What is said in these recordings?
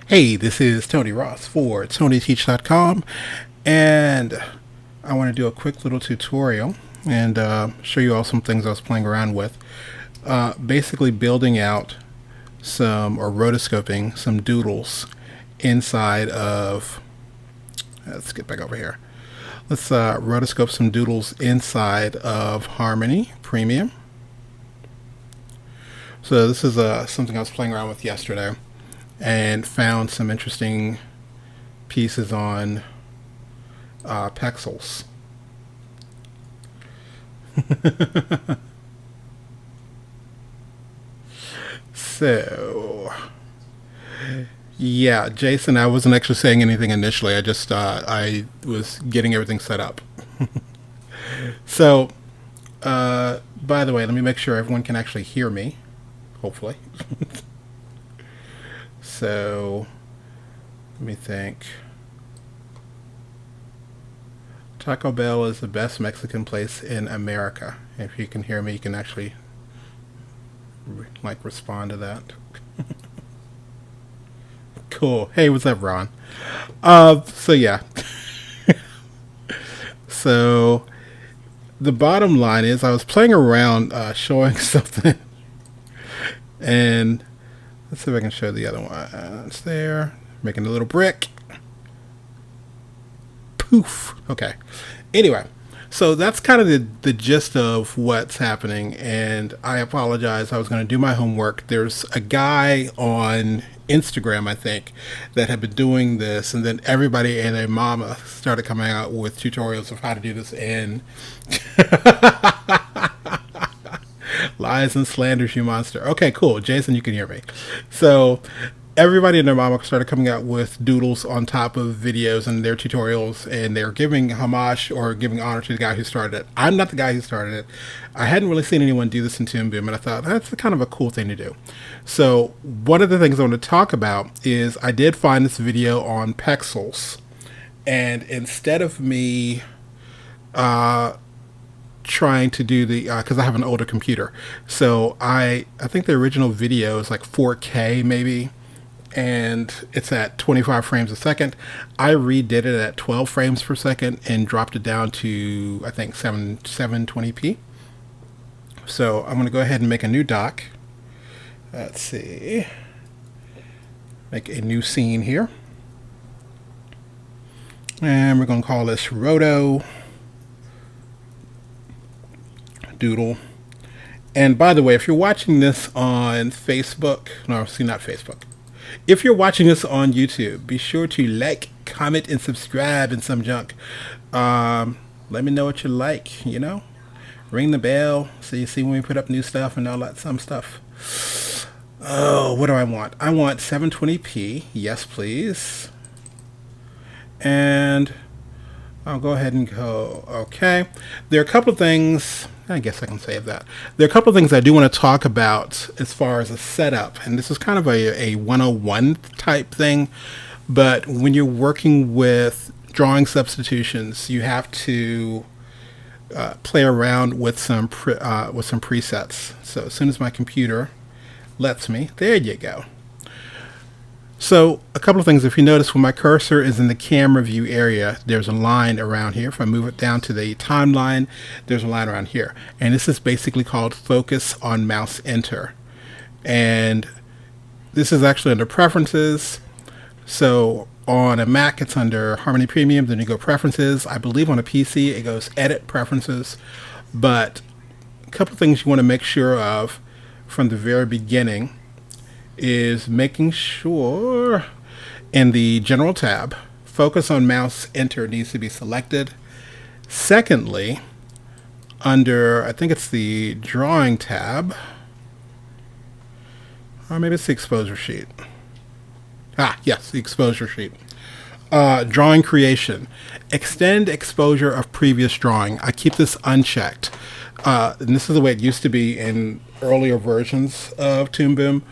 Hey, this is Tony Ross for TonyTeach.com, and I want to do a quick little tutorial and show you all some things I was playing around with. Basically building out or rotoscoping some doodles inside of, let's get back over here. Let's rotoscope some doodles inside of Harmony Premium. So this is something I was playing around with yesterday and found some interesting pieces on Pexels. So, yeah, Jason, I wasn't actually saying anything initially. I just I was getting everything set up. So, by the way, let me make sure everyone can actually hear me. Hopefully. So, let me think. Taco Bell is the best Mexican place in America. If you can hear me, you can actually respond to that. Cool. Hey, what's up, Ron? So yeah. So the bottom line is I was playing around showing something, and let's see if I can show the other one. It's there. Making a little brick. Poof. Okay. Anyway, so that's kind of the gist of what's happening, and I apologize. I was going to do my homework. There's a guy on Instagram, I think, that had been doing this, and then everybody and their mama started coming out with tutorials of how to do this in lies and slanders, you monster. Okay, cool. Jason, you can hear me. So everybody and their mama started coming out with doodles on top of videos and their tutorials, and they're giving homage or giving honor to the guy who started it. I'm not the guy who started it. I hadn't really seen anyone do this in Toon, and I thought that's kind of a cool thing to do. So one of the things I want to talk about is I did find this video on Pexels, and instead of me trying to do the because I have an older computer, so I think the original video is like 4K maybe, and it's at 25 frames a second. I redid it at 12 frames per second and dropped it down to, I think, 720p. So I'm going to go ahead and make a new doc. Let's see. Make a new scene here. And we're going to call this Roto Doodle. And by the way, if you're watching this on Facebook, not Facebook. If you're watching this on YouTube, be sure to like, comment, and subscribe and some junk. Let me know what you like, Ring the bell so you see when we put up new stuff and all that some stuff. Oh, what do I want? I want 720p. Yes, please. And I'll go ahead and go, okay. There are a couple of things, I guess I can save that. There are a couple of things I do want to talk about as far as a setup, and this is kind of a 101 type thing, but when you're working with drawing substitutions, you have to play around with some presets. So as soon as my computer lets me, there you go. So a couple of things. If you notice, when my cursor is in the camera view area, there's a line around here. If I move it down to the timeline, there's a line around here. And this is basically called focus on mouse enter. And this is actually under preferences. So on a Mac, it's under Harmony Premium. Then you go preferences. I believe on a PC, it goes edit preferences. But a couple of things you want to make sure of from the very beginning is making sure in the general tab, focus on mouse enter needs to be selected. Secondly, under, I think it's the drawing tab, or maybe it's the exposure sheet. Yes, the exposure sheet. Drawing creation. Extend exposure of previous drawing. I keep this unchecked. And this is the way it used to be in earlier versions of Toon Boom.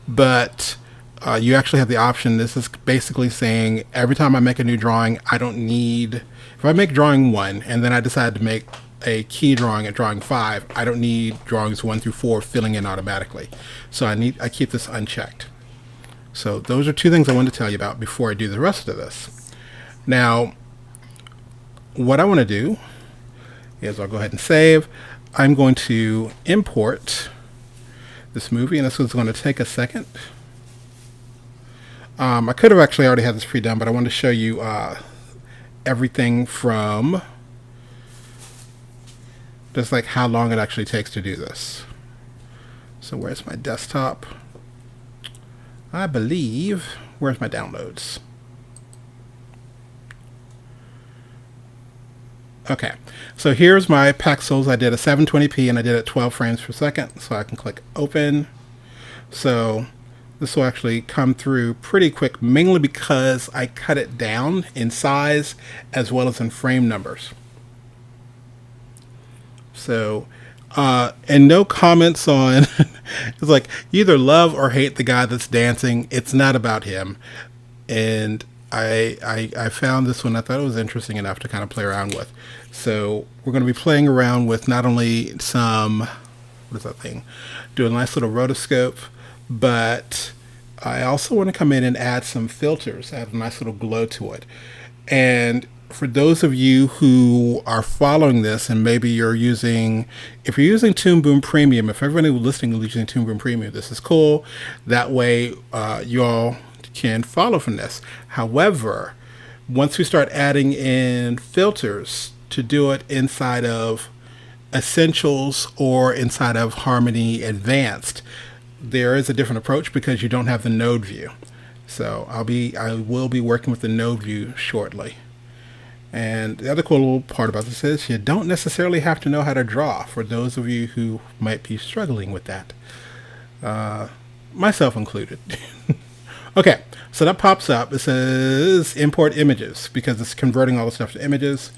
But you actually have the option. This is basically saying every time I make a new drawing, I don't need, if I make drawing 1 and then I decide to make a key drawing at drawing 5, I don't need drawings 1 through 4 filling in automatically. So I keep this unchecked. So those are two things I wanted to tell you about before I do the rest of this. Now, what I want to do is I'll go ahead and save. I'm going to import this movie, and this is going to take a second. I could have actually already had this pre-done, but I wanted to show you everything from just like how long it actually takes to do this. So where's my desktop? I believe, where's my downloads? Okay, so here's my pixels. I did a 720p and I did it 12 frames per second, so I can click open. So this will actually come through pretty quick, mainly because I cut it down in size as well as in frame numbers. So, and no comments on, it's like, you either love or hate the guy that's dancing. It's not about him. And I found this one, I thought it was interesting enough to kind of play around with. So we're going to be playing around with not only some, what is that thing? Do a nice little rotoscope, but I also want to come in and add some filters, add a nice little glow to it. And for those of you who are following this, and maybe you're using, if you're using Toon Boom Premium, if everybody listening is using Toon Boom Premium, this is cool. That way you all can follow from this. However, once we start adding in filters to do it inside of Essentials or inside of Harmony Advanced, there is a different approach because you don't have the node view. So I will be working with the node view shortly. And the other cool part about this is you don't necessarily have to know how to draw, for those of you who might be struggling with that, myself included. Okay, so that pops up. It says import images because it's converting all the stuff to images.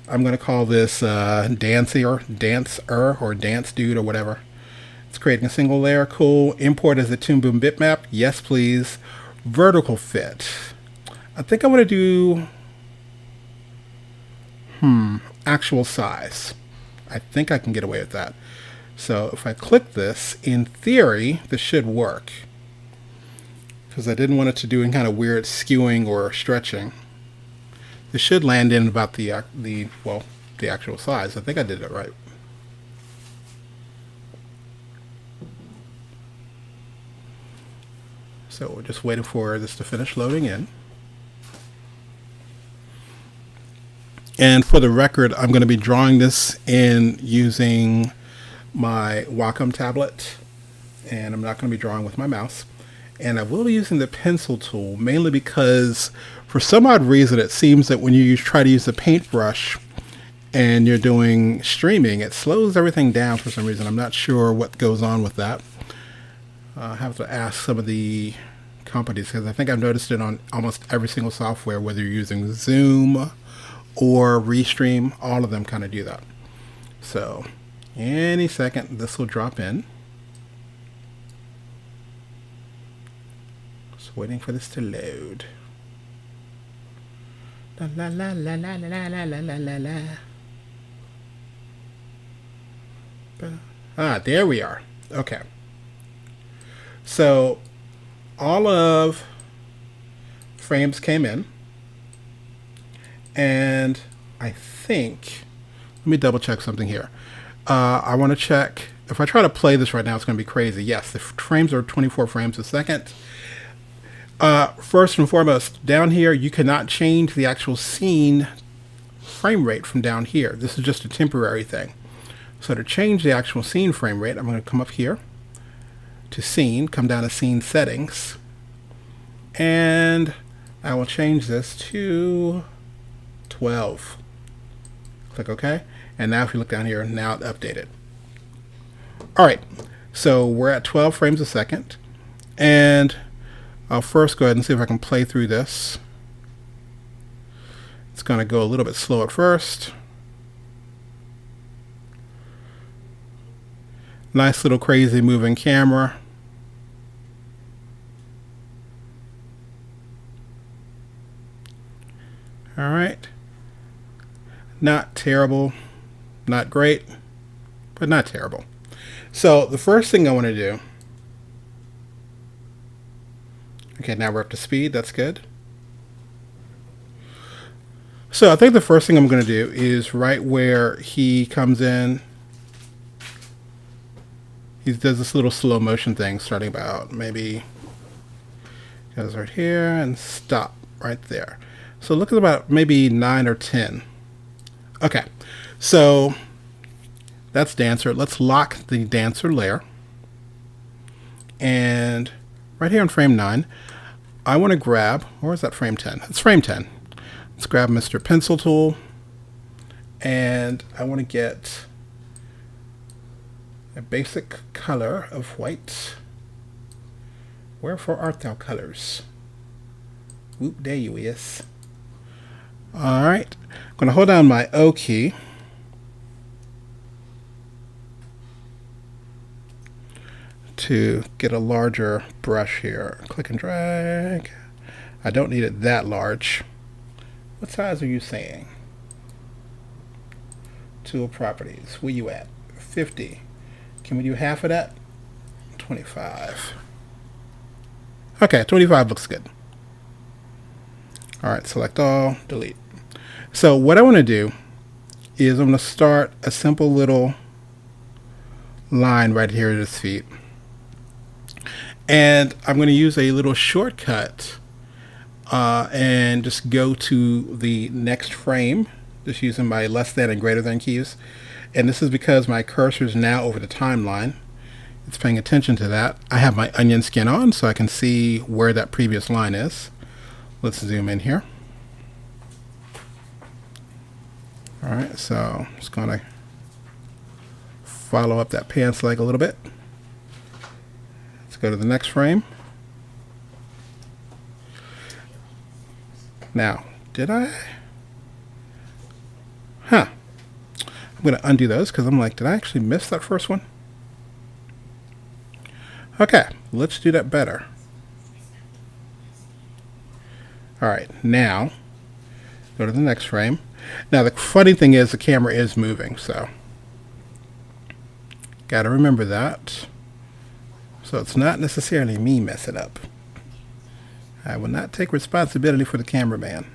I'm going to call this Dancer or Dance Dude or whatever. It's creating a single layer. Cool. Import as a Toon Boom bitmap. Yes, please. Vertical fit. I think I want to do actual size. I think I can get away with that. So if I click this, in theory, this should work. Because I didn't want it to do any kind of weird skewing or stretching. This should land in about the actual size. I think I did it right. So we're just waiting for this to finish loading in. And for the record, I'm going to be drawing this in using my Wacom tablet, and I'm not going to be drawing with my mouse. And I will be using the pencil tool, mainly because for some odd reason it seems that when you try to use the paintbrush and you're doing streaming, it slows everything down for some reason. I'm not sure what goes on with that. I have to ask some of the companies, because I think I've noticed it on almost every single software, whether you're using Zoom or Restream, all of them kind of do that. So any second this will drop in. Just waiting for this to load. La la la la la la la la la la. Ah, there we are. Okay. So all of frames came in, and I think, let me double check something here. I want to check, if I try to play this right now, it's going to be crazy. Yes, the frames are 24 frames a second. First and foremost, down here, you cannot change the actual scene frame rate from down here. This is just a temporary thing. So to change the actual scene frame rate, I'm going to come up here to scene, come down to scene settings, and I will change this to 12. Click OK. And now if you look down here, now it's updated. All right, so we're at 12 frames a second, and I'll first go ahead and see if I can play through this. It's going to go a little bit slow at first. Nice little crazy moving camera. All right. Not terrible. Not great, but not terrible. So the first thing I want to do, okay, now we're up to speed. That's good. So I think the first thing I'm going to do is right where he comes in, he does this little slow motion thing starting about maybe, goes right here and stop right there. So look at about maybe 9 or 10. Okay, so that's dancer. Let's lock the dancer layer. And right here in frame 9, I want to grab, or is that frame 10? It's frame 10. Let's grab Mr. Pencil tool, and I want to get a basic color of white. Wherefore art thou, colors? Whoop, there you is. Alright, I'm going to hold down my O key. To get a larger brush here. Click and drag. I don't need it that large. What size are you saying? Tool properties. Where you at? 50. Can we do half of that? 25. Okay, 25 looks good. Alright, select all, delete. So what I want to do is I'm going to start a simple little line right here at his feet. And I'm going to use a little shortcut and just go to the next frame, just using my less than and greater than keys. And this is because my cursor is now over the timeline. It's paying attention to that. I have my onion skin on so I can see where that previous line is. Let's zoom in here. Alright, so I'm just going to follow up that pants leg a little bit. Let's go to the next frame. Now, did I? Huh. I'm going to undo those because I'm like, did I actually miss that first one? Okay, let's do that better. Alright, now, go to the next frame. Now, the funny thing is the camera is moving, so got to remember that. So it's not necessarily me messing up. I will not take responsibility for the cameraman.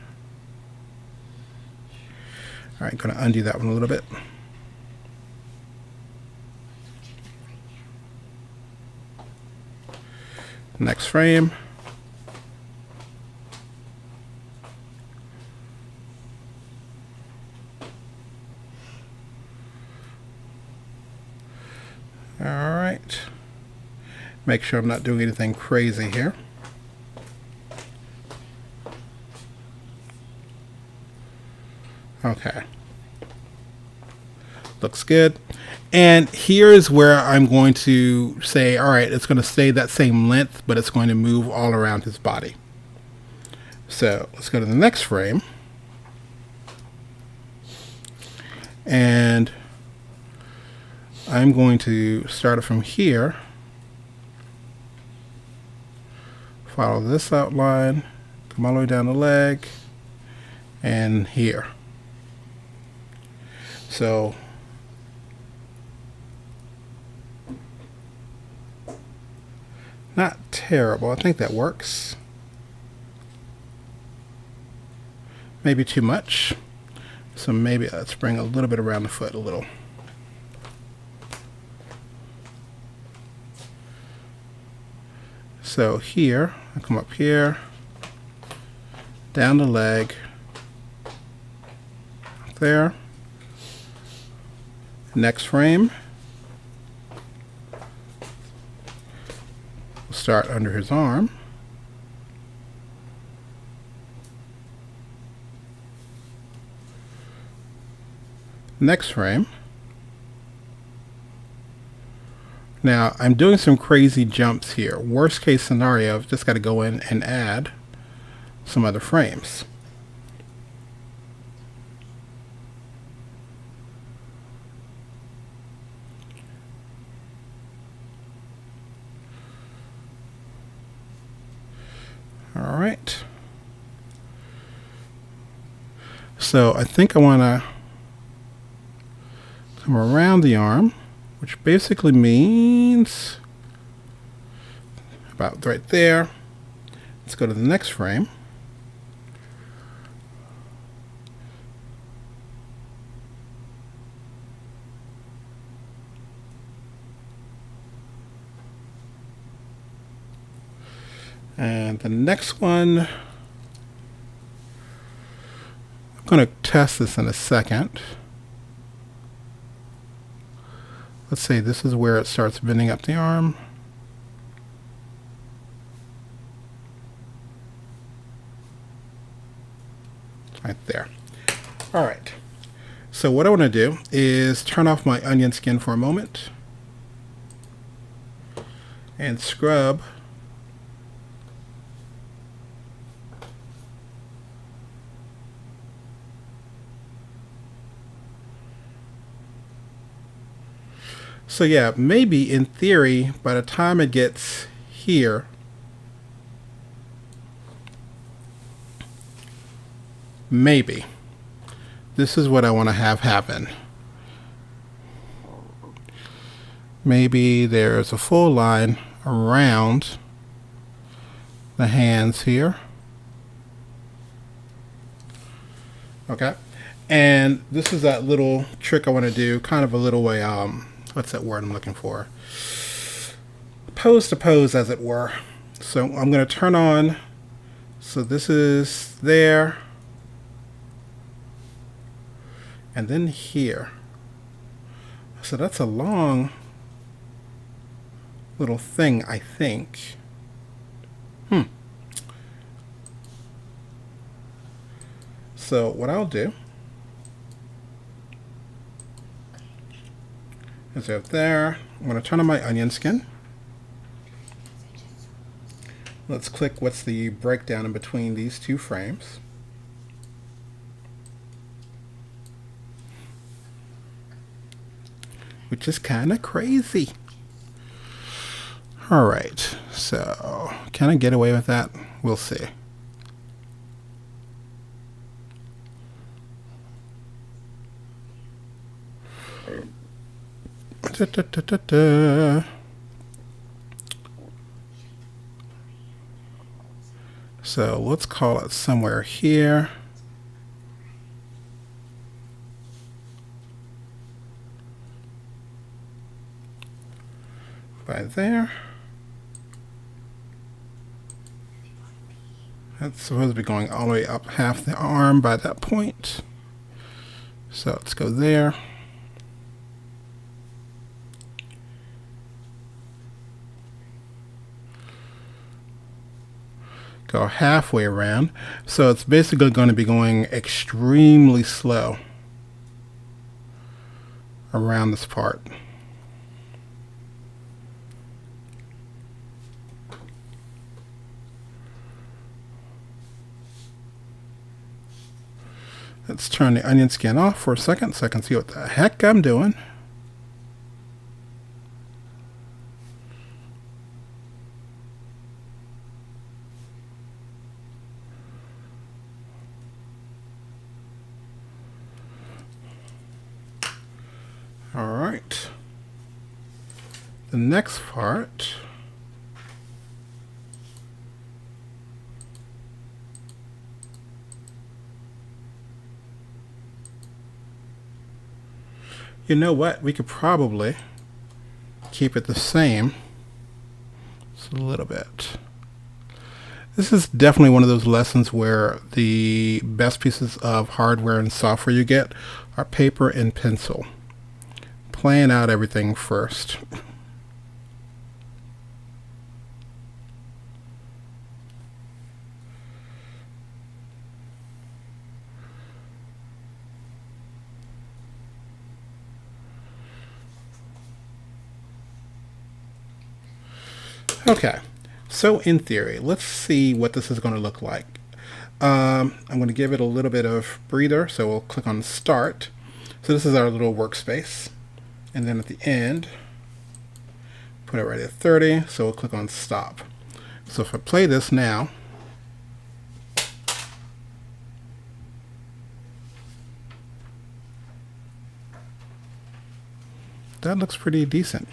Alright, going to undo that one a little bit. Next frame. Alright. Make sure I'm not doing anything crazy here. Okay. Looks good. And here's where I'm going to say, all right, it's going to stay that same length, but it's going to move all around his body. So let's go to the next frame. And I'm going to start it from here. Follow this outline, come all the way down the leg, and here. So not terrible. I think that works. Maybe too much. So maybe let's bring a little bit around the foot a little. So here, I come up here, down the leg, up there. Next frame. We'll start under his arm. Next frame. Now, I'm doing some crazy jumps here. Worst case scenario, I've just got to go in and add some other frames. All right. So I think I want to come around the arm, which basically means about right there. Let's go to the next frame. And the next one, I'm going to test this in a second. Let's say this is where it starts bending up the arm. Right there. All right. So what I want to do is turn off my onion skin for a moment and scrub So yeah, maybe in theory, by the time it gets here, maybe this is what I want to have happen. Maybe there's a full line around the hands here. Okay. And this is that little trick I want to do, kind of a little way, what's that word I'm looking for? Pose to pose, as it were. So I'm going to turn on, so this is there, and then here. So that's a long little thing, I think. So what I'll do is up there, I'm going to turn on my onion skin. Let's click what's the breakdown in between these two frames. Which is kind of crazy. All right, so can I get away with that? We'll see. Da, da, da, da, da. So let's call it somewhere here. By there. That's supposed to be going all the way up half the arm by that point. So let's go there. Go halfway around. So it's basically going to be going extremely slow around this part. Let's turn the onion skin off for a second so I can see what the heck I'm doing. All right. The next part. You know what? We could probably keep it the same. Just a little bit. This is definitely one of those lessons where the best pieces of hardware and software you get are paper and pencil. Plan out everything first. Okay, so in theory, let's see what this is going to look like. I'm going to give it a little bit of breather, so we'll click on Start. So this is our little workspace. And then at the end, put it right at 30, so we'll click on Stop. So if I play this now, that looks pretty decent.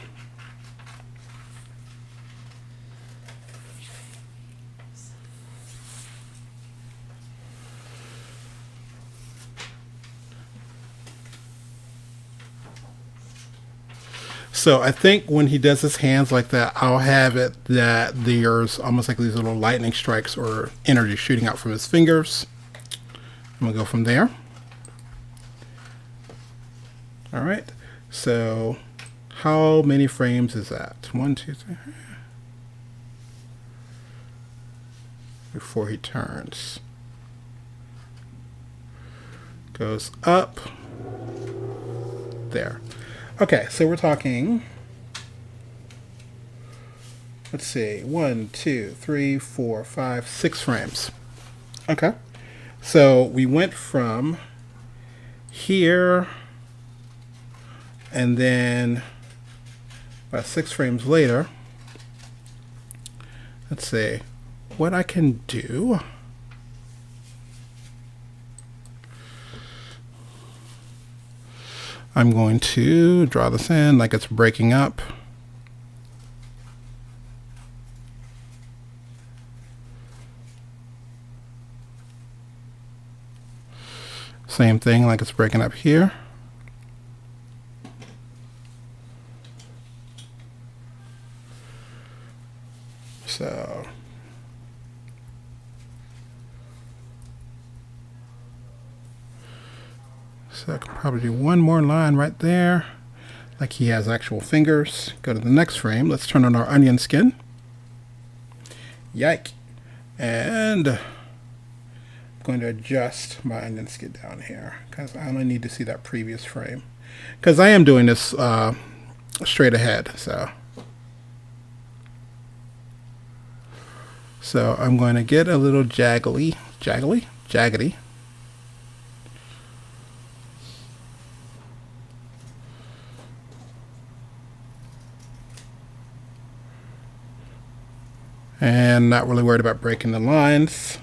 So I think when he does his hands like that, I'll have it that there's almost like these little lightning strikes or energy shooting out from his fingers. I'm gonna go from there. All right. So how many frames is that? 1, 2, 3. Before he turns. Goes up. There. Okay, so we're talking, let's see, 1, 2, 3, 4, 5, 6 frames. Okay, so we went from here, and then about 6 frames later, let's see what I can do. I'm going to draw this in like it's breaking up. Same thing like it's breaking up here. So I can probably do one more line right there, like he has actual fingers. Go to the next frame. Let's turn on our onion skin. Yike. And I'm going to adjust my onion skin down here because I only need to see that previous frame. Because I am doing this straight ahead, so I'm going to get a little jaggedy. And not really worried about breaking the lines.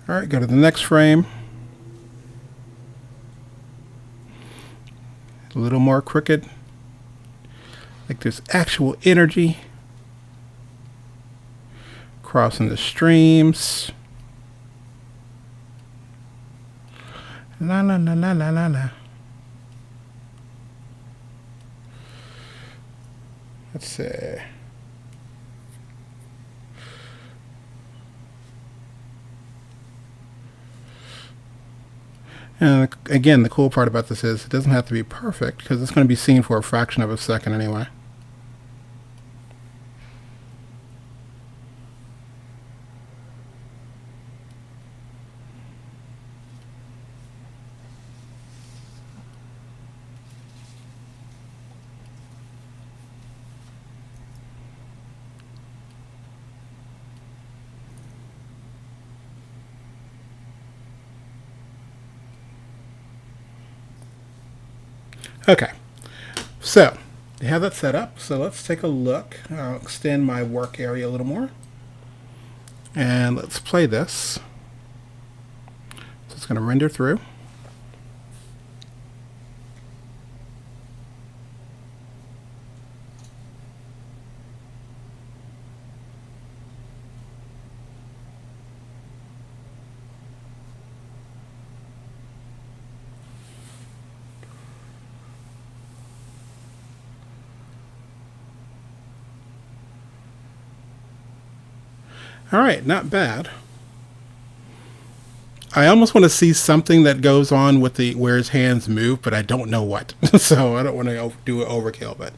All right, go to the next frame. A little more crooked. Like there's actual energy crossing the streams. La la la la la la la. Let's see. And again, the cool part about this is it doesn't have to be perfect because it's going to be seen for a fraction of a second anyway. Okay, so you have that set up. So let's take a look. I'll extend my work area a little more. And let's play this. So it's going to render through. All right, not bad. I almost want to see something that goes on with the where his hands move, but I don't know what. So I don't want to do an overkill, but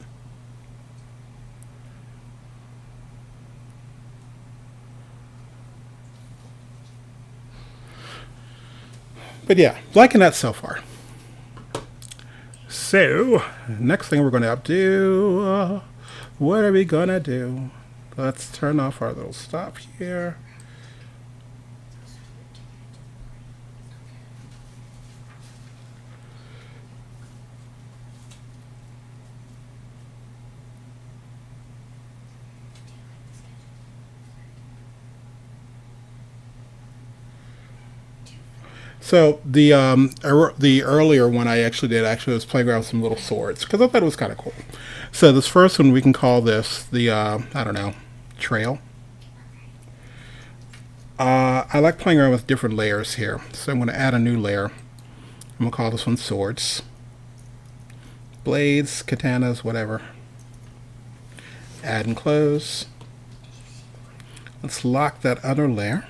yeah, liking that so far. So next thing we're going to do, what are we going to do? Let's turn off our little stop here. So the earlier one I actually did actually was playing around with some little swords because I thought it was kind of cool. So this first one we can call this the I don't know, trail. I like playing around with different layers here, so I'm going to add a new layer. I'm going to call this one swords, blades, katanas, whatever. Add and close. Let's lock that other layer.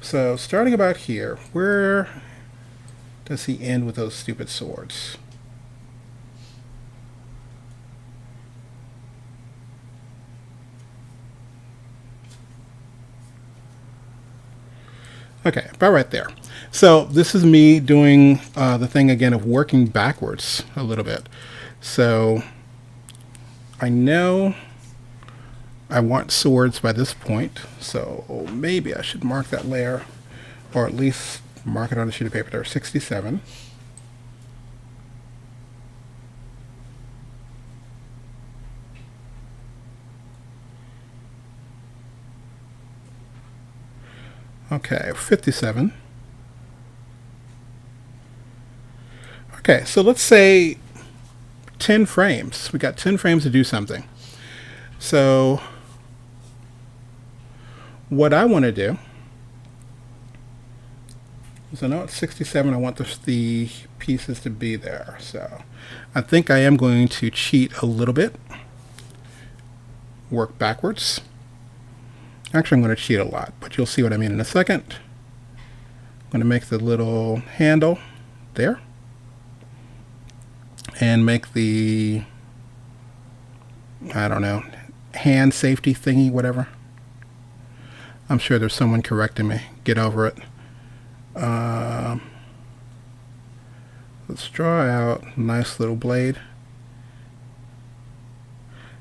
So starting about here, where does he end with those stupid swords? Okay, about right there. So this is me doing the thing again of working backwards a little bit. So I know I want swords by this point, so maybe I should mark that layer, or at least mark it on a sheet of paper there, 67. Okay, 57. Okay, so let's say 10 frames. We got 10 frames to do something. So what I want to do is, I know it's 67, I want the pieces to be there. So I think I am going to cheat a little bit. Work backwards. Actually, I'm going to cheat a lot, but you'll see what I mean in a second. I'm going to make the little handle there. And make the, I don't know, hand safety thingy, whatever. I'm sure there's someone correcting me. Get over it. Let's draw out a nice little blade.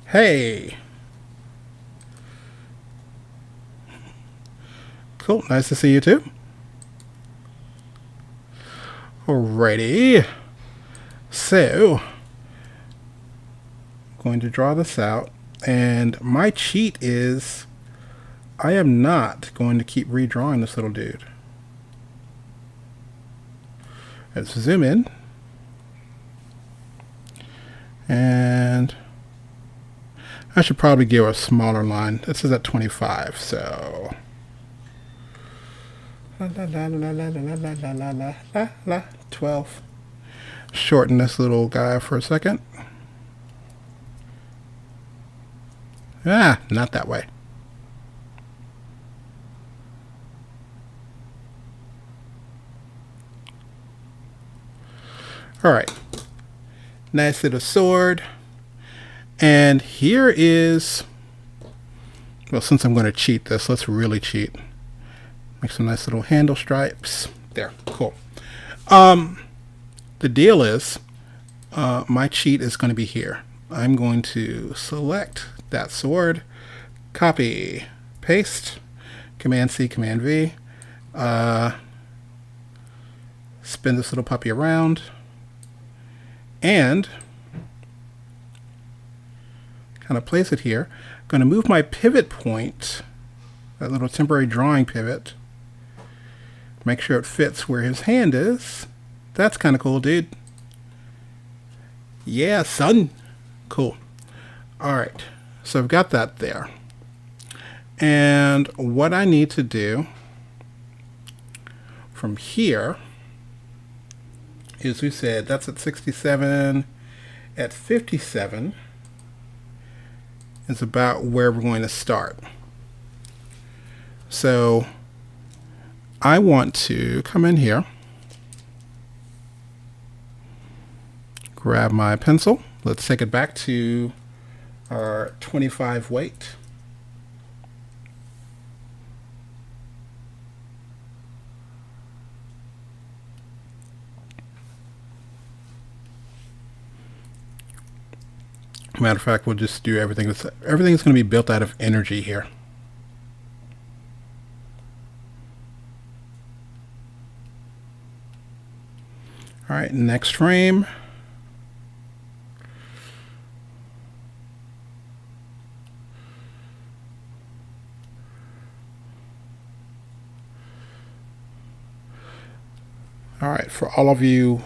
Hey! Cool, nice to see you too. Alrighty. So, I'm going to draw this out. And my cheat is I am not going to keep redrawing this little dude. Let's zoom in. And I should probably give a smaller line. This is at 25, so 12. Shorten this little guy for a second. Not that way. Alright. Nice little sword. And here is, well, since I'm going to cheat this, let's really cheat. Make some nice little handle stripes. There, cool. The deal is, my cheat is going to be here. I'm going to select that sword, copy, paste, Command C, Command V, spin this little puppy around, and kind of place it here. I'm going to move my pivot point, that little temporary drawing pivot, make sure it fits where his hand is. That's kind of cool, dude. Yeah, son. Cool. Alright, so I've got that there. And what I need to do from here is, we said that's at 67, at 57 is about where we're going to start. So I want to come in here, grab my pencil. Let's take it back to our 25 weight. Matter of fact, we'll just do everything. Everything's going to be built out of energy here. All right, next frame. All right, for all of you,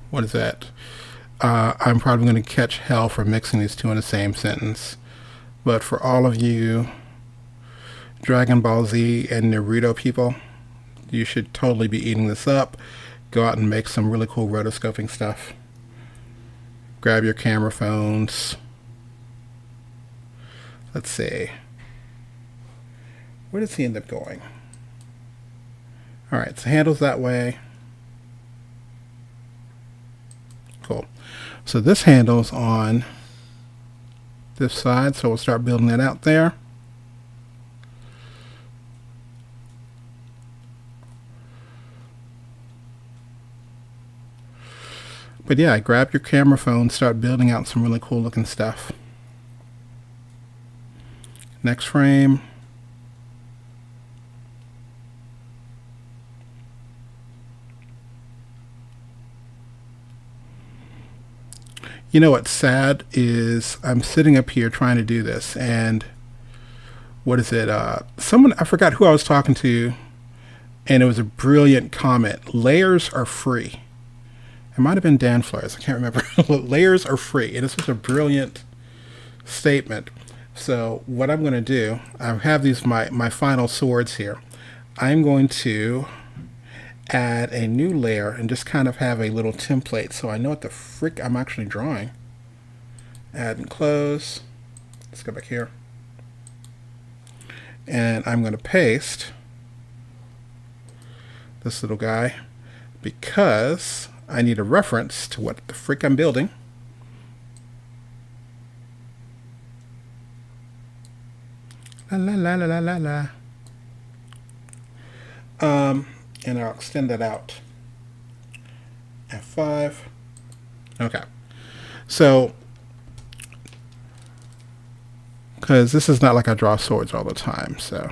what is that? I'm probably going to catch hell for mixing these two in the same sentence. But for all of you Dragon Ball Z and Naruto people, you should totally be eating this up. Go out and make some really cool rotoscoping stuff. Grab your camera phones. Let's see. Where does he end up going? Alright, so handles that way. Cool. So this handle's on this side, so we'll start building that out there. But yeah, grab your camera phone, start building out some really cool looking stuff. Next frame. You know what's sad is I'm sitting up here trying to do this, and what is it? Someone, I forgot who I was talking to, and it was a brilliant comment. Layers are free. It might have been Dan Flores. I can't remember. Layers are free. And it's such a brilliant statement. So what I'm going to do, I have these my final swords here. I'm going to add a new layer and just kind of have a little template so I know what the frick I'm actually drawing. Add and close. Let's go back here. And I'm going to paste this little guy because I need a reference to what the frick I'm building. La la la la la la la. And I'll extend that out. F5. Okay. So, because this is not like I draw swords all the time, so.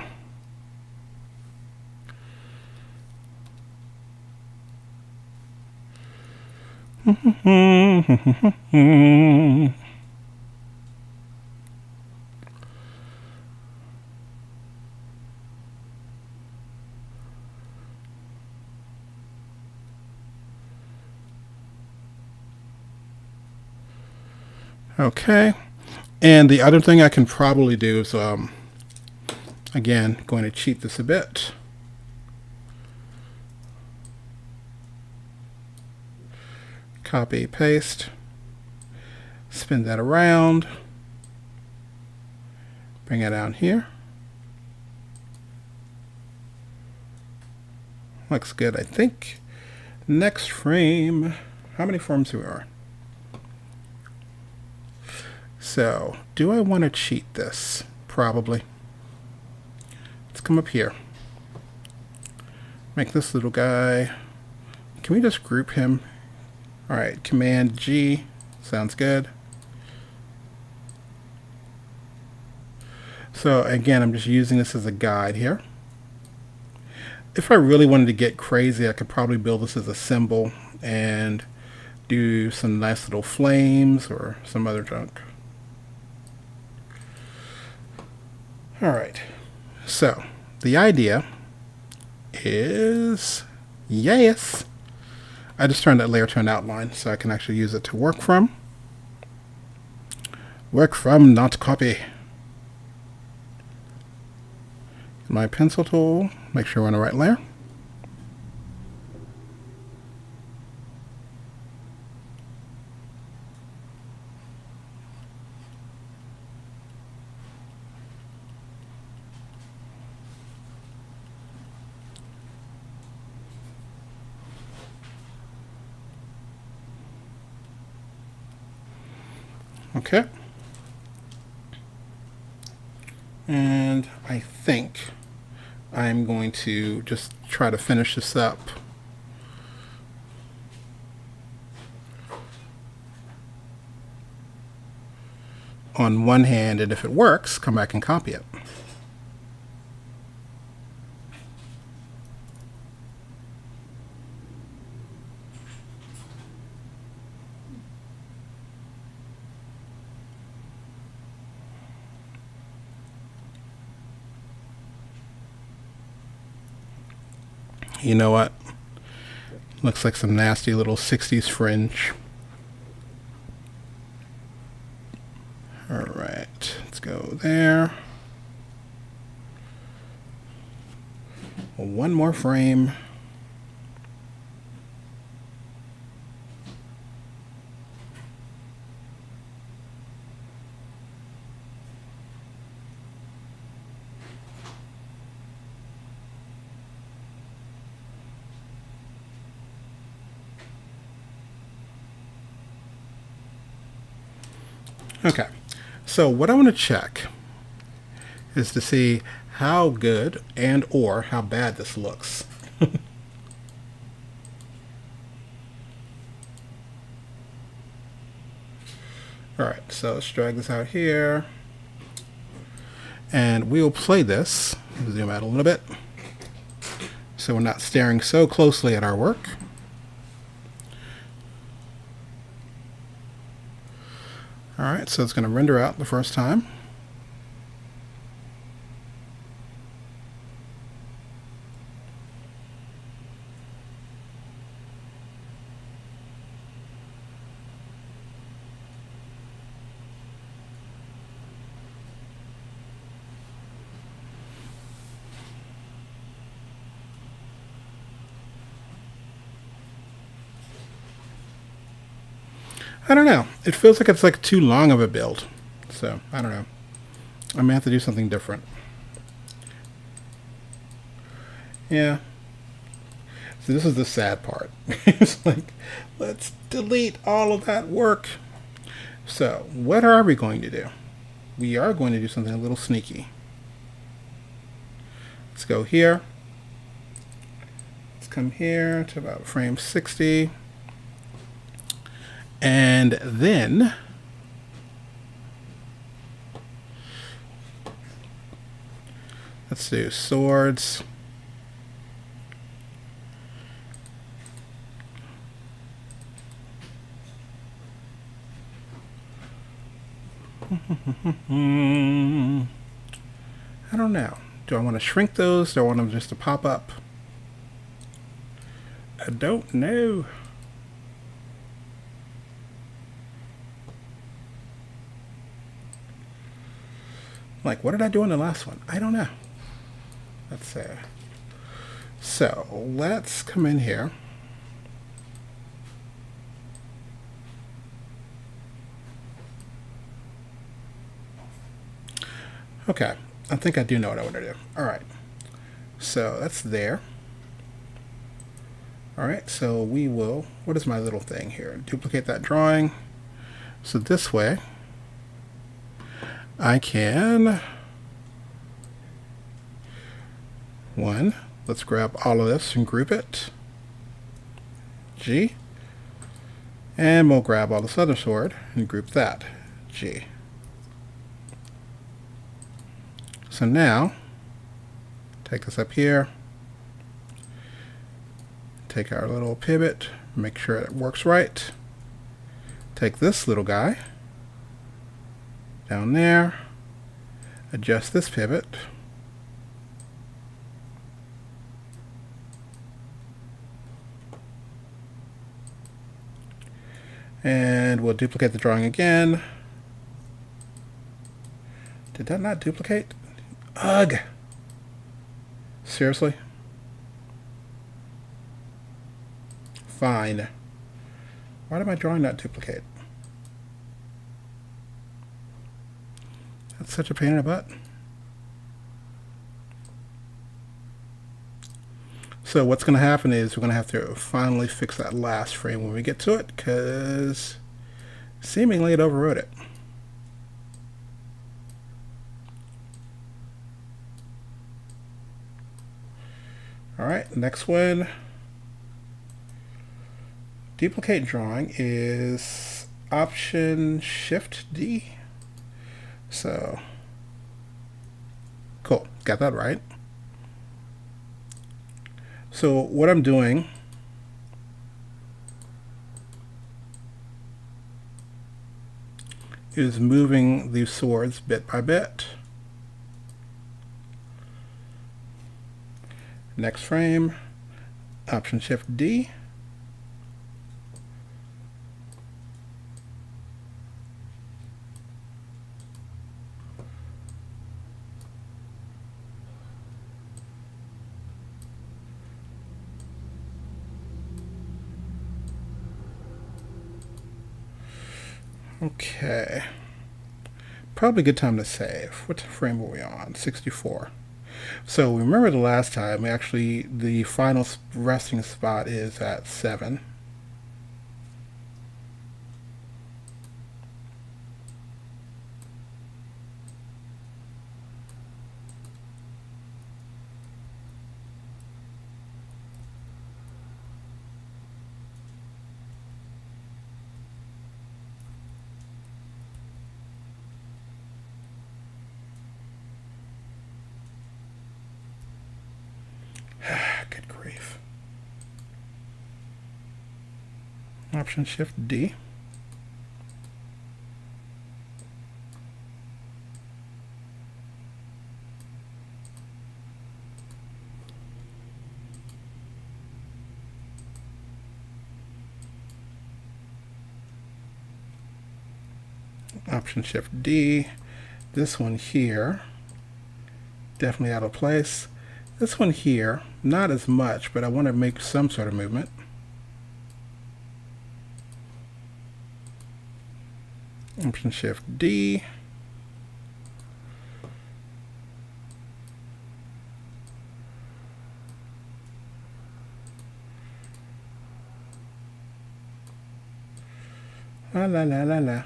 Okay, and the other thing I can probably do is, again, going to cheat this a bit. Copy, paste, spin that around, bring it down here. Looks good, I think. Next frame, how many frames we are? So, do I want to cheat this? Probably. Let's come up here. Make this little guy. Can we just group him? Alright, Command G. Sounds good. So, again, I'm just using this as a guide here. If I really wanted to get crazy, I could probably build this as a symbol and do some nice little flames or some other junk. Alright, so the idea is, yes, I just turned that layer to an outline so I can actually use it to work from. Work from, not copy. My pencil tool, make sure we're on the right layer. Okay. And I think I'm going to just try to finish this up. On one hand, and if it works, come back and copy it. You know what? Looks like some nasty little 60s fringe. Alright, let's go there. One more frame. Okay, so what I want to check is to see how good and or how bad this looks. Alright, so let's drag this out here. And we'll play this. Zoom out a little bit so we're not staring so closely at our work. Alright, so it's going to render out the first time. I don't know. It feels like it's like too long of a build. So, I don't know. I may have to do something different. Yeah. So this is the sad part. It's like, let's delete all of that work. So, what are we going to do? We are going to do something a little sneaky. Let's go here. Let's come here to about frame 60. And then let's do swords. I don't know. Do I want to shrink those? Do I want them just to pop up? I don't know. Like, what did I do in the last one? I don't know. Let's see. So, let's come in here. Okay, I think I do know what I want to do. Alright, so that's there. Alright, so we will, what is my little thing here? Duplicate that drawing. So this way, I can, let's grab all of this and group it. G. And we'll grab all this other sword and group that. G. So now, take this up here, take our little pivot, make sure it works right. Take this little guy down there, adjust this pivot, and we'll duplicate the drawing again. Did that not duplicate? Ugh! Seriously? Fine. Why did my drawing not duplicate? That's such a pain in the butt. So what's going to happen is we're going to have to finally fix that last frame when we get to it, because seemingly it overrode it. Alright, next one. Duplicate drawing is Option Shift D. So, cool, got that right. So what I'm doing is moving these swords bit by bit. Next frame, Option Shift D, Okay. Probably a good time to save. What frame were we on? 64. So remember the last time, actually the final resting spot is at 7. Good grief. Option Shift D. Option Shift D. This one here, definitely out of place. This one here, not as much, but I want to make some sort of movement. Option Shift D. La la la la la.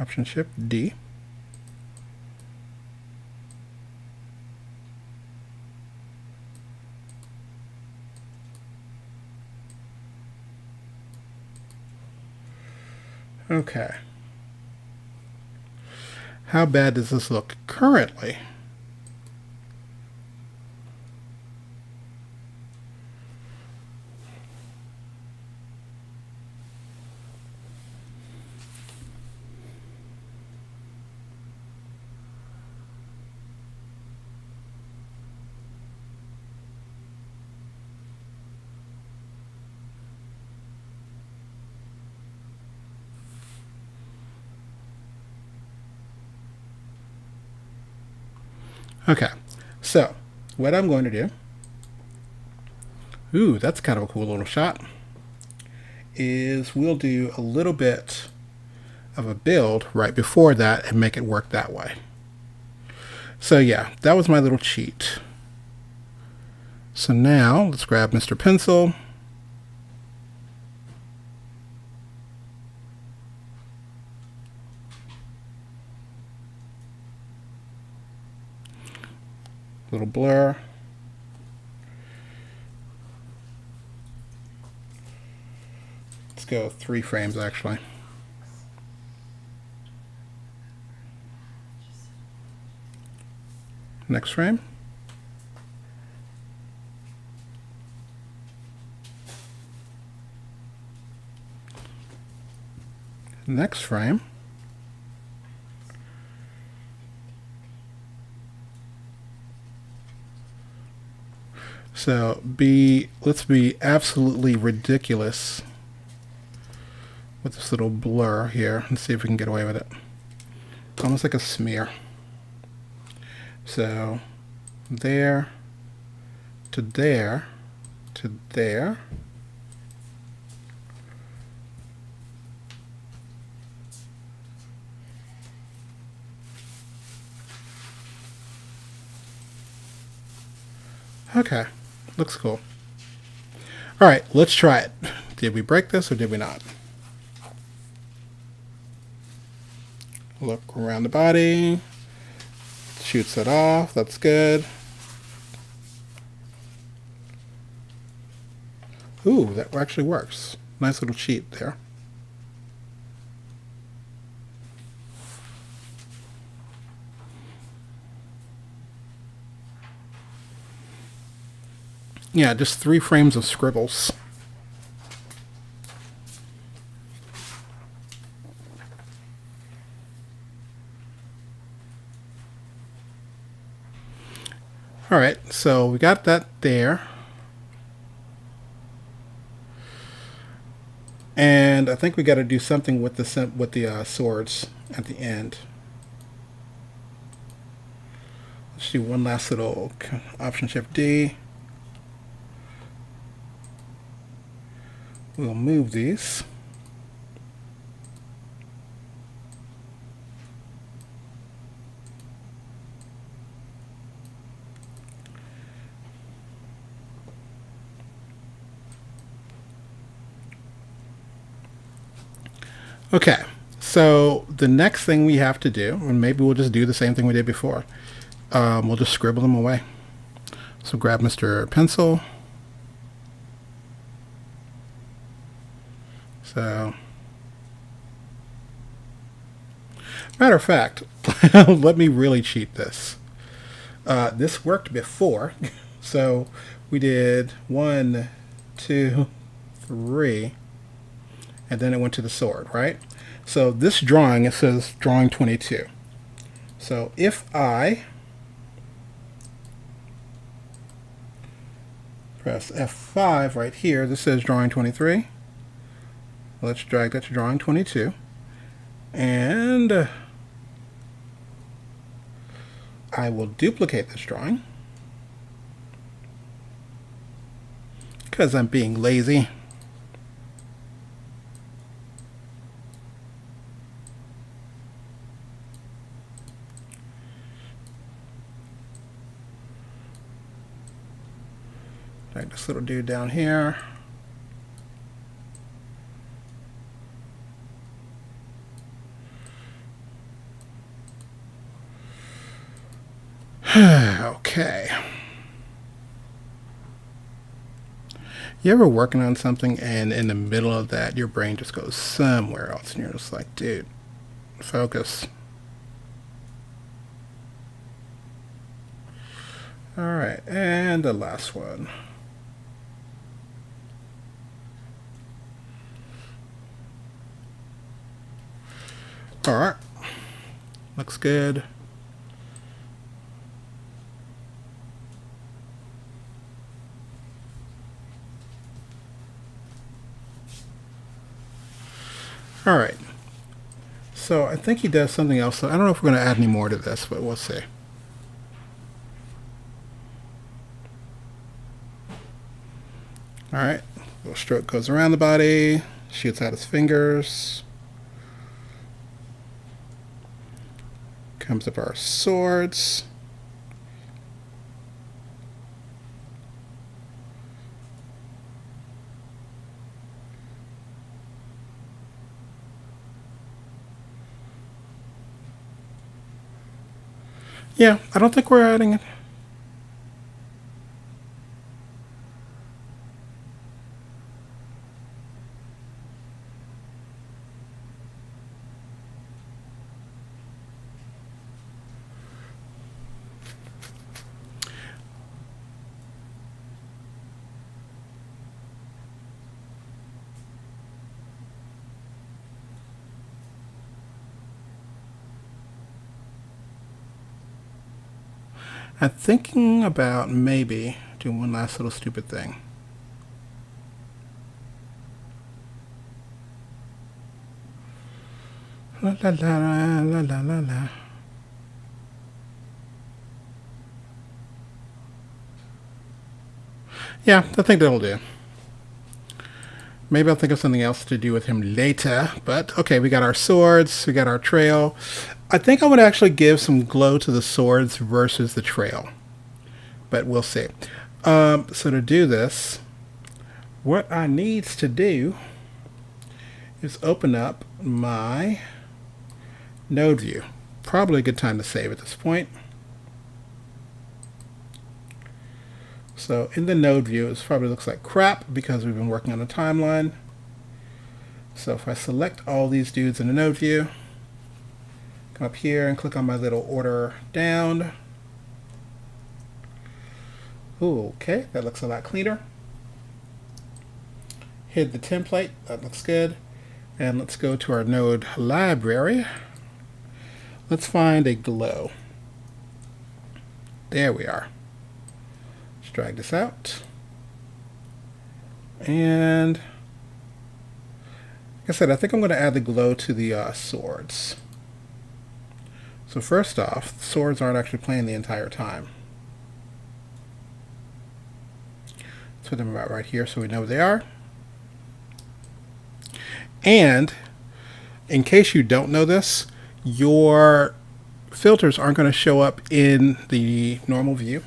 Option Shift D. Okay. How bad does this look currently? Okay, so what I'm going to do, ooh, that's kind of a cool little shot, is we'll do a little bit of a build right before that and make it work that way. So yeah, that was my little cheat. So now let's grab Mr. Pencil. Little blur. Let's go 3 frames actually. Next frame. Next frame. So let's be absolutely ridiculous with this little blur here and see if we can get away with it. Almost like a smear. So there to there to there. Okay, looks cool. All right, let's try it. Did we break this or did we not? Look around the body. Shoots it off. That's good. Ooh, that actually works. Nice little cheat there. Yeah, just 3 frames of scribbles. All right, so we got that there. And I think we got to do something with the swords at the end. Let's Let's do one last little Option Shift D. We'll move these. Okay, so the next thing we have to do, and maybe we'll just do the same thing we did before, we'll just scribble them away. So grab Mr. Pencil. So, matter of fact, let me really cheat this. This worked before, so we did 1, 2, 3, and then it went to the sword, right? So this drawing, it says drawing 22. So if I press F5 right here, this says drawing 23. Let's drag that to drawing 22. And I will duplicate this drawing because I'm being lazy. Drag this little dude down here. Okay. You ever working on something and in the middle of that your brain just goes somewhere else and you're just like, dude, focus. Alright, and the last one. Alright. Looks good. Alright. So I think he does something else. I don't know if we're going to add any more to this, but we'll see. Alright. Little stroke goes around the body, shoots out his fingers. Comes up our swords. Yeah, I don't think we're adding it. I'm thinking about maybe doing one last little stupid thing. La la la la la la la. Yeah, I think that'll do. Maybe I'll think of something else to do with him later. But okay, we got our swords, we got our trail. I think I would actually give some glow to the swords versus the trail. But we'll see. So to do this, what I needs to do is open up my node view. Probably a good time to save at this point. So in the node view, it probably looks like crap because we've been working on a timeline. So if I select all these dudes in the node view, come up here and click on my little order down. Ooh, okay, that looks a lot cleaner. Hit the template, that looks good. And let's go to our node library. Let's find a glow. There we are. Let's drag this out. And like I said, I think I'm going to add the glow to the swords. So first off, the swords aren't actually playing the entire time. Let's put them about right here so we know where they are. And in case you don't know this, your filters aren't going to show up in the normal view,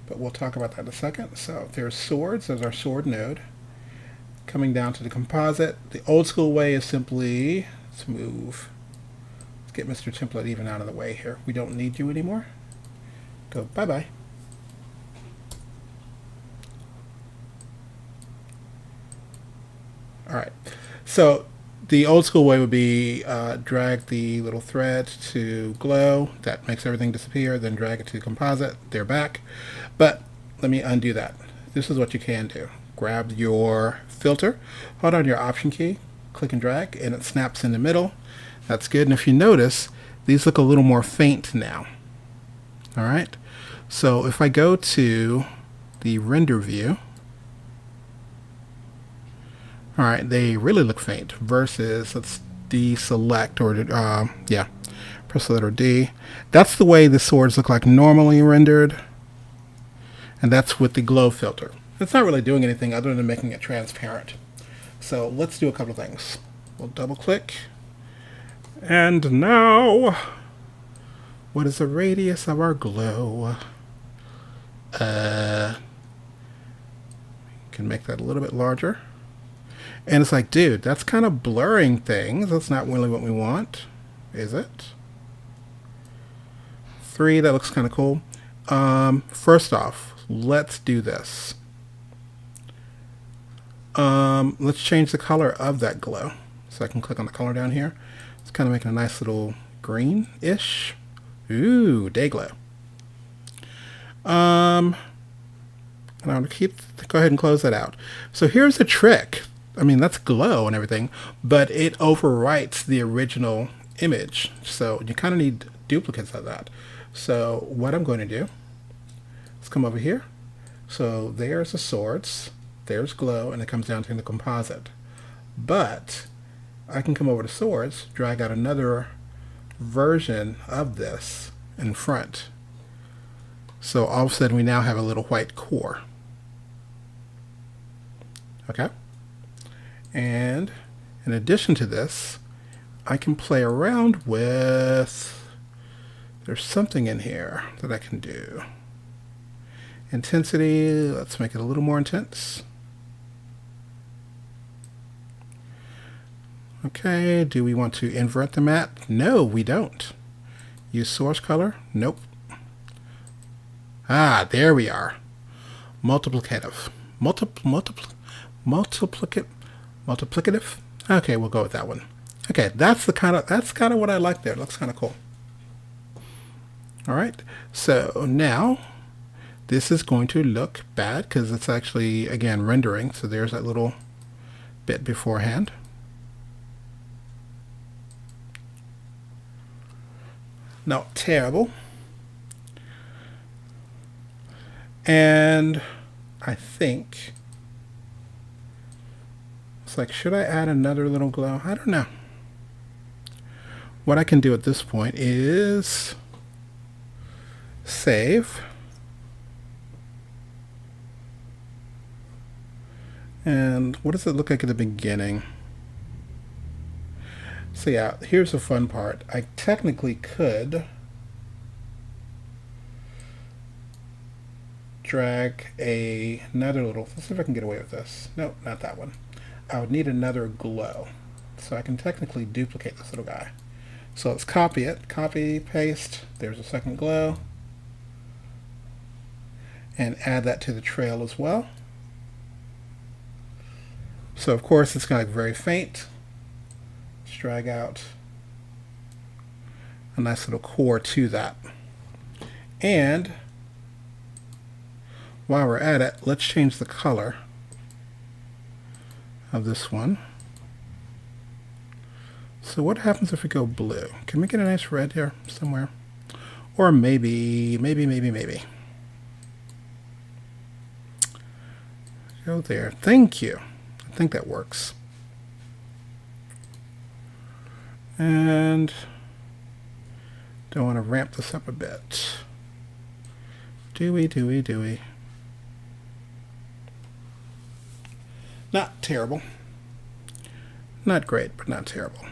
but we'll talk about that in a second. So there's swords, there's our sword node. Coming down to the composite, the old school way is simply, let's move, let's get Mr. Template even out of the way here. We don't need you anymore. Go bye-bye. All right, so the old school way would be drag the little thread to glow. That makes everything disappear. Then drag it to composite. They're back. But let me undo that. This is what you can do. Grab your filter, hold on your option key, click and drag, and it snaps in the middle. That's good. And if you notice, these look a little more faint now. All right. So if I go to the render view, all right, they really look faint versus, let's deselect, or yeah, press the letter D. That's the way the swords look like normally rendered, and that's with the glow filter. It's not really doing anything other than making it transparent. So let's do a couple of things. We'll double click, and now, what is the radius of our glow? Can make that a little bit larger. And it's like, dude, that's kind of blurring things. That's not really what we want, is it? 3, that looks kind of cool. First off, let's do this. Let's change the color of that glow. So I can click on the color down here. It's kind of making a nice little green-ish. Ooh, day glow. And I'm going to go ahead and close that out. So here's the trick. I mean, that's glow and everything, but it overwrites the original image. So you kind of need duplicates of that. So what I'm going to do, let's come over here. So there's the swords, there's glow, and it comes down to the composite. But I can come over to swords, drag out another version of this in front. So all of a sudden we now have a little white core. Okay? And in addition to this, I can play around with, there's something in here that I can do. Intensity, let's make it a little more intense. Okay, do we want to invert the matte? No, we don't. Use source color? Nope. Ah, there we are. Multiplicative. Multiplicative? Okay, we'll go with that one. Okay, that's kind of what I like there. It looks kind of cool. All right, so now this is going to look bad because it's actually, again, rendering. So there's that little bit beforehand. Not terrible. And I think it's like, should I add another little glow? I don't know. What I can do at this point is save. And what does it look like at the beginning? So yeah, here's the fun part. I technically could drag another little, let's see if I can get away with this. Nope, not that one. I would need another glow. So I can technically duplicate this little guy. So let's copy it, copy, paste, there's a second glow. And add that to the trail as well. So of course it's kind of very faint. Let's drag out a nice little core to that. And while we're at it, let's change the color of this one. So what happens if we go blue? Can we get a nice red here somewhere? Or maybe. Go there. Thank you. I think that works. And Don't want to ramp this up a bit. Do we? Not terrible. Not great, but not terrible.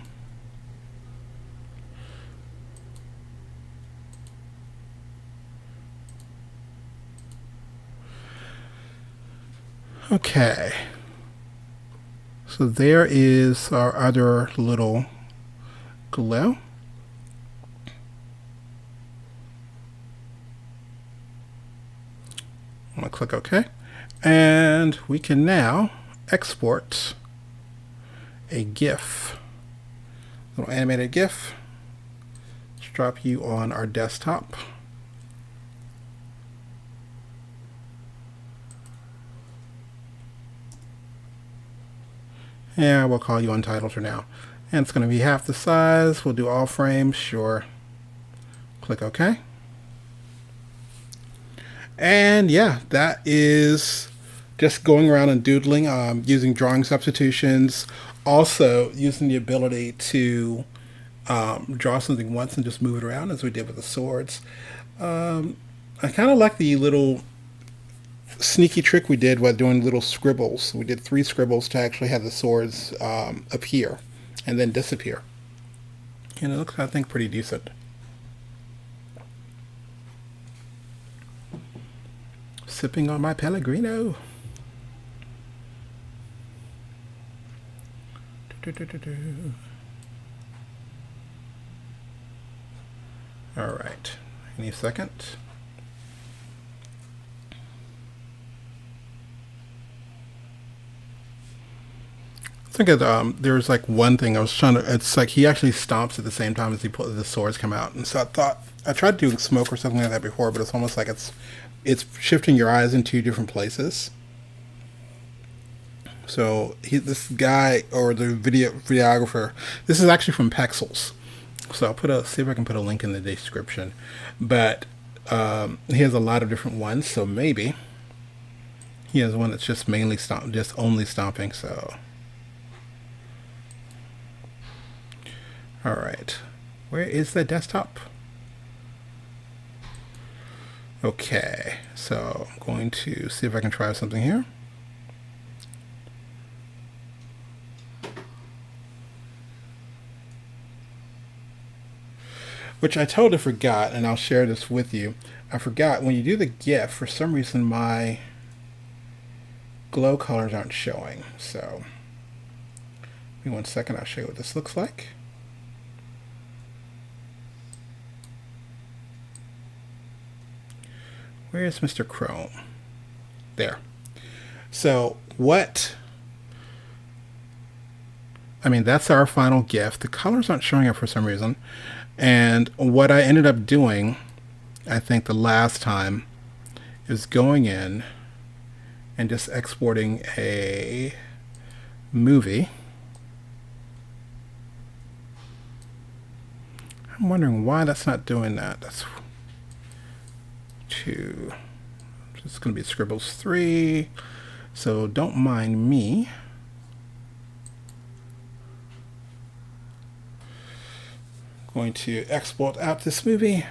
Okay. So there is our other little glow. I'm going to click OK. And we can now export a GIF. Little animated GIF. Let's drop you on our desktop. And we'll call you Untitled for now. And it's going to be half the size. We'll do all frames, sure. Click OK. And yeah, that is just going around and doodling, using drawing substitutions, also using the ability to draw something once and just move it around as we did with the swords. I kind of like the little sneaky trick we did while doing little scribbles. We did 3 scribbles to actually have the swords appear and then disappear. And it looks, I think, pretty decent. Sipping on my Pellegrino. All right. Any second. I think there's like one thing I was trying to. It's like he actually stomps at the same time as the swords come out, and so I tried doing smoke or something like that before, but it's almost like it's shifting your eyes in 2 different places. So this guy, or the videographer, this is actually from Pexels. So I'll see if I can put a link in the description. But he has a lot of different ones, so maybe he has one that's just mainly only stomping. So, all right, where is the desktop? Okay, so I'm going to see if I can try something here. Which I totally forgot, and I'll share this with you. I forgot, when you do the GIF, for some reason my glow colors aren't showing. So, give me 1 second, I'll show you what this looks like. Where is Mr. Chrome? There. So that's our final GIF. The colors aren't showing up for some reason. And what I ended up doing, I think the last time, is going in and just exporting a movie. I'm wondering why that's not doing that. That's just going to be Scribbles 3, so don't mind me. Going to export out this movie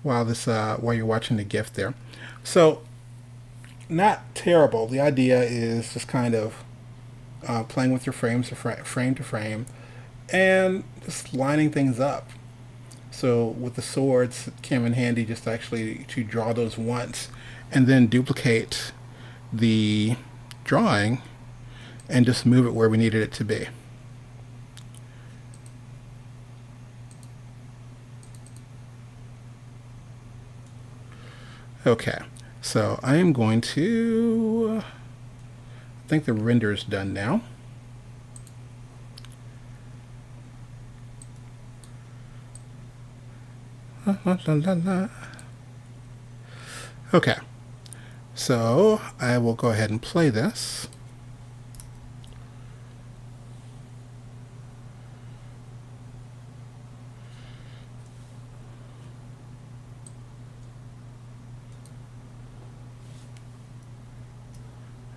while you're watching the GIF there. So not terrible. The idea is just kind of playing with your frames, frame to frame, and just lining things up. So with the swords, it came in handy just actually to draw those once and then duplicate the drawing and just move it where we needed it to be. Okay, so I am going to, I think the render is done now. Okay, so I will go ahead and play this.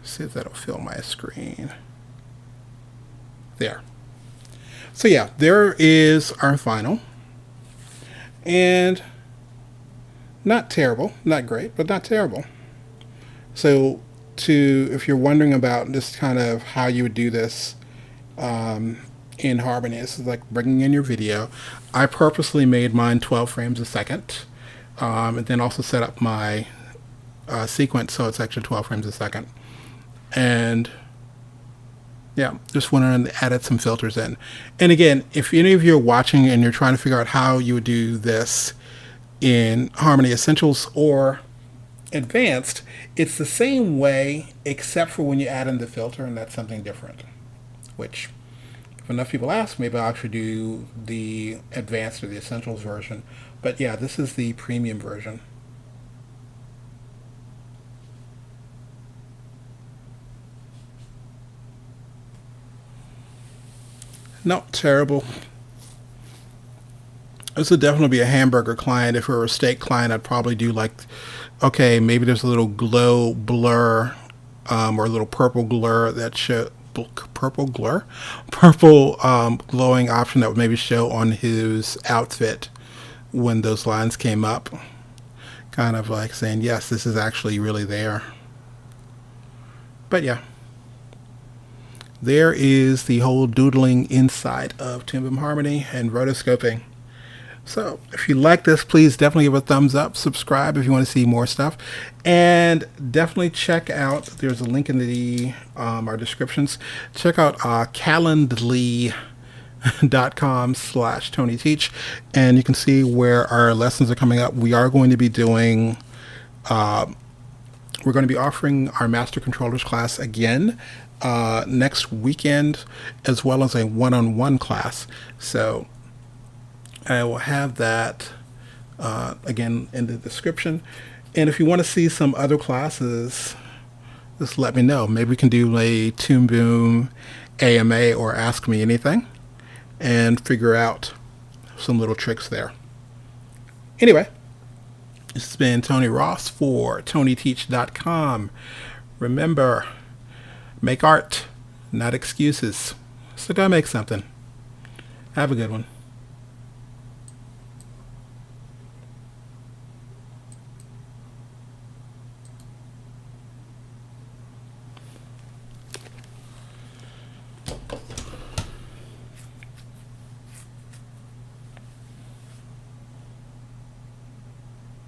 See if that'll fill my screen. There. So yeah, there is our final. And not terrible, not great, but not terrible. So if you're wondering about just kind of how you would do this in Harmony, this is like bringing in your video. I purposely made mine 12 frames a second, and then also set up my sequence so it's actually 12 frames a second. And yeah, just went on and added some filters in. And again, if any of you are watching and you're trying to figure out how you would do this in Harmony Essentials or Advanced, it's the same way except for when you add in the filter, and that's something different. Which, if enough people ask, maybe I'll actually do the Advanced or the Essentials version. But yeah, this is the premium version. Not terrible. This would definitely be a hamburger client. If it were a steak client, I'd probably do like, okay, maybe there's a little glow blur, or a little purple blur that show purple glowing option that would maybe show on his outfit when those lines came up, kind of like saying, yes, this is actually really there. But yeah, there is the whole doodling inside of Toon Harmony and rotoscoping. So if you like this, please definitely give a thumbs up, subscribe if you want to see more stuff, and definitely check out, there's a link in the our descriptions, check out calendly.com/TonyTeach, and you can see where our lessons are coming up. We are going to be doing we're going to be offering our Master Controllers class again next weekend, as well as a one-on-one class. So I will have that again in the description. And if you want to see some other classes, just let me know. Maybe we can do a Toon Boom AMA or Ask Me Anything and figure out some little tricks there. Anyway, this has been Tony Ross for TonyTeach.com. Remember, make art, not excuses. So go make something. Have a good one.